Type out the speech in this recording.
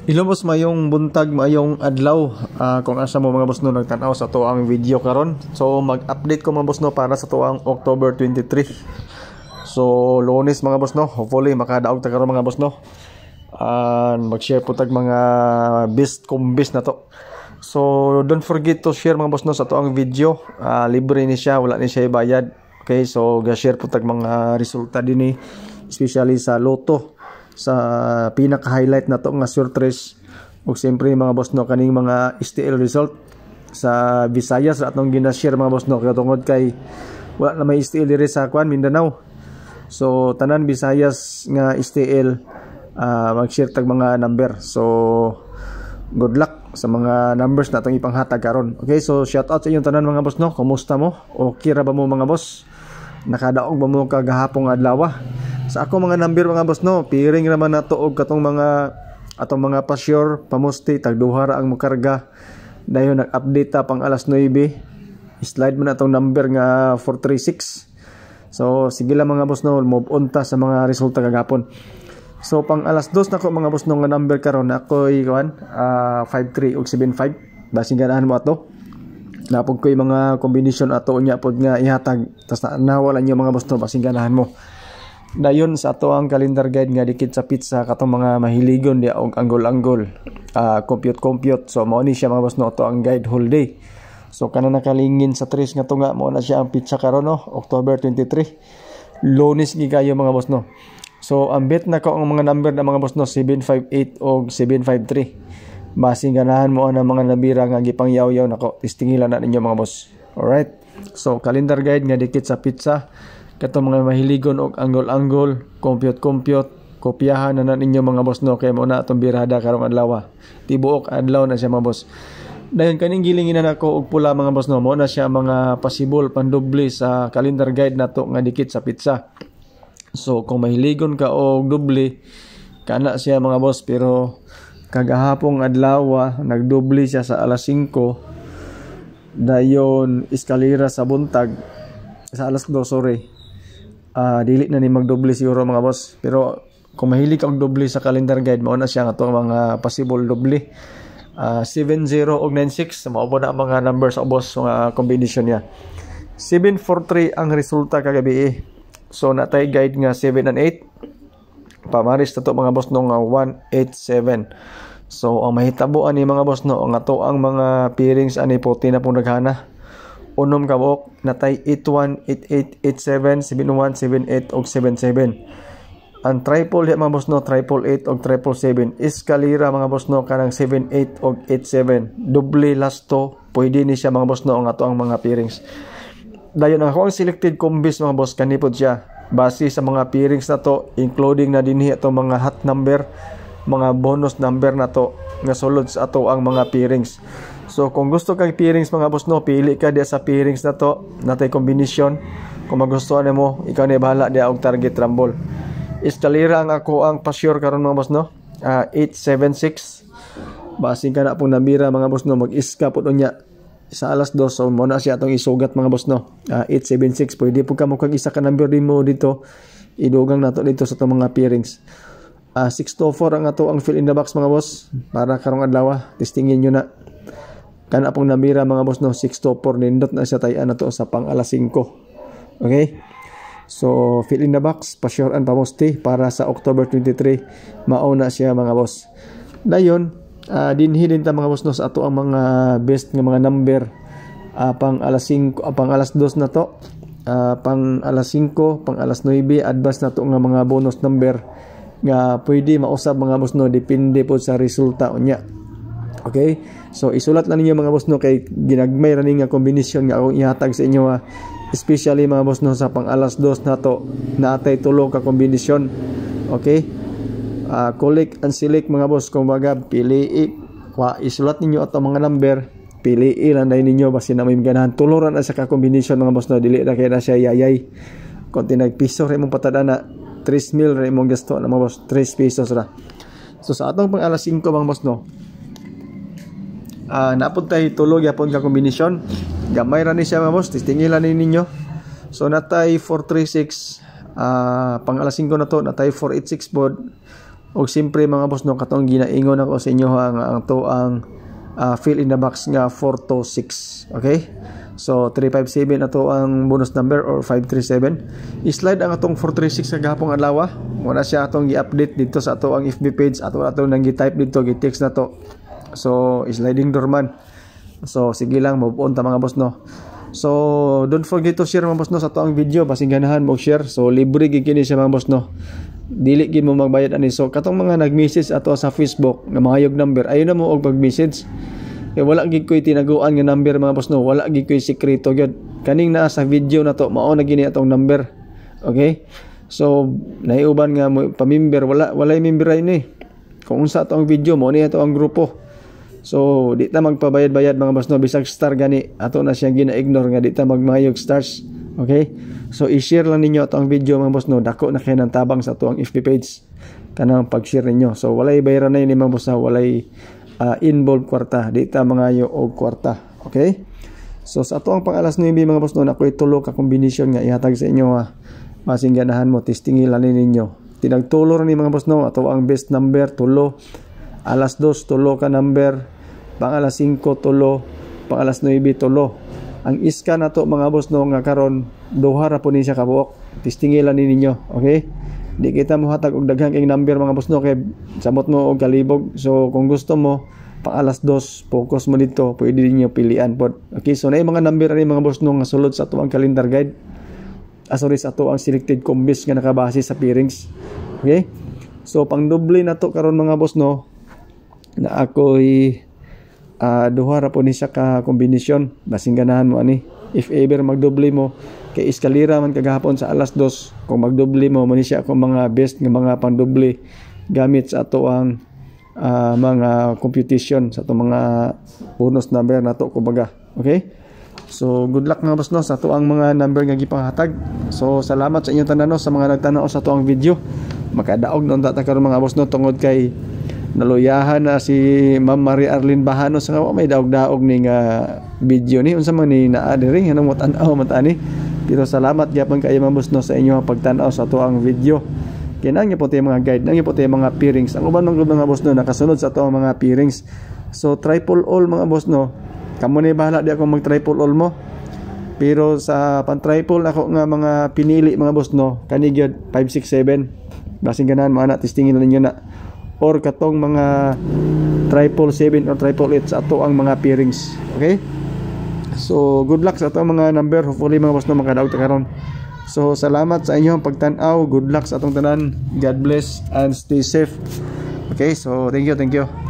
Hello boss, mayong buntag, mayong adlaw. Kung asa mo mga boss no nagtanaw sa to ang video karon. So mag-update ko mga boss no para sa to ang October 23. So Lunes mga boss no, hopefully makadaog ta karon mga boss no. Mag-share po tag mga best combis na to. So don't forget to share mga boss no sa to ang video. Libre ni siya, wala ni siya ibayad. Okay, so ga-share po tag mga resulta dinhi, especially sa loto, sa pinaka-highlight na to nga surprise. Ug siyempre mga boss no kaning mga STL result sa Visayas at atong gina-share mga boss no katungod kay wala na may STL diri sa Mindanao. So tanan Visayas nga STL mag-share tag mga number. So good luck sa mga numbers na itong ipanghatag karon. Okay, so shout out sa inyong tanan mga boss no. Kumusta mo? Okay ra ba mo mga boss? Nakadaog ba mo kagahapong adlaw? Sa ako mga number mga boss no, piring naman na to og katong mga atong mga pasyur pamusti tagduha ra ang mokarga. Dayon nag-update ta pang alas 9. Slide man atong number nga 436. So sige lang mga boss no, move on ta sa mga resulta kagapon. So pang alas 2 nako mga boss no nga number karon ako'y 53 ug 75. Basing ganahan mo ato. Napog ko'y mga combination ato unya pod nga ihatag. Tas nawala niyo mga boss no, basing ganahan mo. Dayon sa ato ang calendar guide nga dikit sa pizza katong mga mahiligon dia og anggol-anggol, compute. So mao ni siya mga boss no, ato ang guide whole day. So kana nakalingin sa tres nga to nga mao na siya ang pizza karon no, October 23. Lunes gigayo mga boss no. So ang bet na ko ang mga number na mga boss no 758 og 753. Basing ganahan mo ang mga nabira nga gipangyaw-yaw nako, tistingilan na ninyo mga boss. Alright. So calendar guide nga dikit sa pizza katong mga mahiligon og anggol-anggol, compute, kopyahan na ninyo mga boss no kay mo na atong birada karong adlaw. Tibuok adlaw na siya mga boss. Dayon kaning gilingin na nako og pula mga boss no, mo na siya mga possible pandoble sa calendar guide nato nga dikit sa pizza. So kung mahiligon ka og doble kana siya mga boss, pero kagahapong adlaw nagdoble siya sa alas 5. Dayon eskalera sa buntag sa alas 2 sorry. Dili na ni magdoble siguro mga boss, pero kung mahilig kang doble sa calendar guide mao na siya nga to mga possible doble. 70 og 96 mao na ang mga numbers sa boss nga combination niya. 743 ang resulta kagabi. So natay guide nga 7 and 8. Pamaris na to mga boss no nga 187. So ang mahitabo ani mga boss no nga to ang mga pairings ani puti na pong naghana. Unom kabok natay 81, 88, 87, 71, 78 og 77. Ang triple di mga boss no, triple 8 og triple 7. Eskalera mga boss no kanang 78 og 87. Doble last to, pwede ni siya mga boss no nga to ang mga pairings. Dayon ako ang selected combis mga boss kanipod siya base sa mga pairings na to, including na dinhi ato mga hot number, mga bonus number na to nga sulod sa ato ang mga pairings. So kung gusto kang pairings mga boss no, pili ka dia sa pairings na to, natay combination. Kung magustuhan mo, ikaw na bahala dia og target rumble. Eskalera ang ako ang pasyur karon mga boss no, 876. Basing ka na pong nabira mga boss no, mag-iska po unya sa alas 2. So mo na siya atong isugat mga boss no, 876. Pwede po ka mo kag isa ka number din mo dito, idugang nato dito sa itong mga pairings. 624 ang ato ang fill in the box mga boss para karong adlaw. Testingin nyo na kana pong nabira mga boss no, 624 nindot na siya tayan na to sa pang alas 5. Okay, so fill in the box pa-sure and pamusti para sa October 23 mauna siya mga boss. Dayon dinhi din ta mga boss no sa ato ang mga best nga mga number pang alas 5, pang alas 2 na to, pang alas 5, pang alas 9 advance na to nga mga bonus number nga pwede mausab mga boss no, depende po sa resulta unya. Okay, so isulat lang ninyo mga boss no kay ginagmay ra ni nga kombinasyon nga akong ihatag sa inyo especially mga boss no sa pang alas 2 na to, natay tulo ka kombinasyon. Okay, collect and select mga boss, kumbaga pili isulat ninyo ato mga number, pili lang dai ninyo basi na may ganahan tuloran na sa ka kombinasyon mga boss no, dili na kay na siya yayay. Konti nagpiso ra imong patadana, 3 mil ra imong gasto na mga boss, 3 pesos ra. So sa atong pang alas 5 mga boss no, napod tayo tulog yapon ka kombinasyon, gamay ra ni siya mga boss, tistingilan ninyo. So natay 436 pang alas 5 na to, natay 486 bod, Og siyempre mga boss no, katong ginaingon ako sa inyo ha, nga ang to ang fill in the box nga 426. Okay? So 357 ato ang bonus number or 537. I-slide ang atong 436 sa gahapong adlaw. Muna siya atong gi-update dito sa ato ang FB page, ato nang gi-type dito, gi-text na to. So sliding door man. So sige lang, move on ta mga boss no. So don't forget to share mga boss no sa ato ang video, basing ganahan mo share. So libre gid kini siya mga boss no. Dili gid mo magbayad ani. So katong mga nag-message ato sa Facebook nga mahayog number, ayo na mo og pag-message. Wala gid ko'y tinaguan nga number mga boss no, wala gid ko'y sekreto gyud. Kaning naa sa video na to, mao na gini atong number. Okay? So naiuban nga mo pamember, walay member ay ni. Kung unsa ato ang video mo ni ato ang grupo. So di ta magpabayad-bayad mga boss no, bisag star gani ato na siya gina-ignore nga di ta magmayog stars. Okay? So i-share lang ninyo ato ang video mga boss no, dako na kay nang tabang sa ato ang FB page kanang pag-share ninyo. So walay bayaran na ni mga boss no, walay involved kwarta, di ta mangayo og kwarta. Okay? So sa ato ang pang-alas 9 mga boss no, nakoy tulo ka kombinasyon nga ihatag sa inyo ha. Masing ganahan mo, testingilan ninyo. Tinagtulo ni mga boss no, ato ang best number tulo, alas 2 tulo ka number, pang alas 5 tulo, pang alas 9 tulo. Ang iska na to mga boss no nga karon duha ra po ni siya ka buok. Testingilan ninyo, okay? Di kita mo hatag og daghang kay number mga boss no, kay samot mo og kalibog. So kung gusto mo pang alas 2 focus mo dito, pwede niyo pilian pod. Okay, so na mga number ani mga boss no nga sulod sa ato ang calendar guide. Sorry, sa ato ang selected combis nga nakabase sa pairings. Okay? So pang doble na to karon mga boss no, na ako'y duha ra po ni siya ka kombinasyon, basing ganahan mo ani. If ever magdoble mo kay eskalera man kagahapon sa alas 2, kung magdoble mo man siya akong mga best nga mga pandoble gamit sa ato ang mga computation sa ato mga bonus number na to kumbaga. Okay? So good luck mga boss no sa ato ang mga number nga gipanghatag. So salamat sa inyong tanan no, sa mga nagtanaw sa ato ang video. Makadaog noon ta karon mga boss no, tungod kay naluyahan na si Ma'am Maria Arlene Bahano sa may daog-daog ning video ni unsa man ni naa diri anong tan-aw man tani. Pero salamat gyapon kay mga boss no sa inyo pagtan-aw sa ato ang video. Kinang po tayo mga guide, nang po tayo mga pairings. Ang uban ng mga boss no nakasunod sa ato ang mga pairings. So triple all mga boss no. Kamo ni bahala di ako mag triple all mo. Pero sa pan triple ako nga mga pinili mga boss no, kani gyud 5 6 7. Basing ganahan mo ana testingin ninyo na. Or katong mga triple 7 or triple 8 sa ato ang mga pairings. Okay? So good luck sa ato mga number. Hopefully mga boss no makadaog ta karon. So salamat sa inyong pagtan-aw. Good luck sa atong tanan. God bless and stay safe. Okay? So thank you.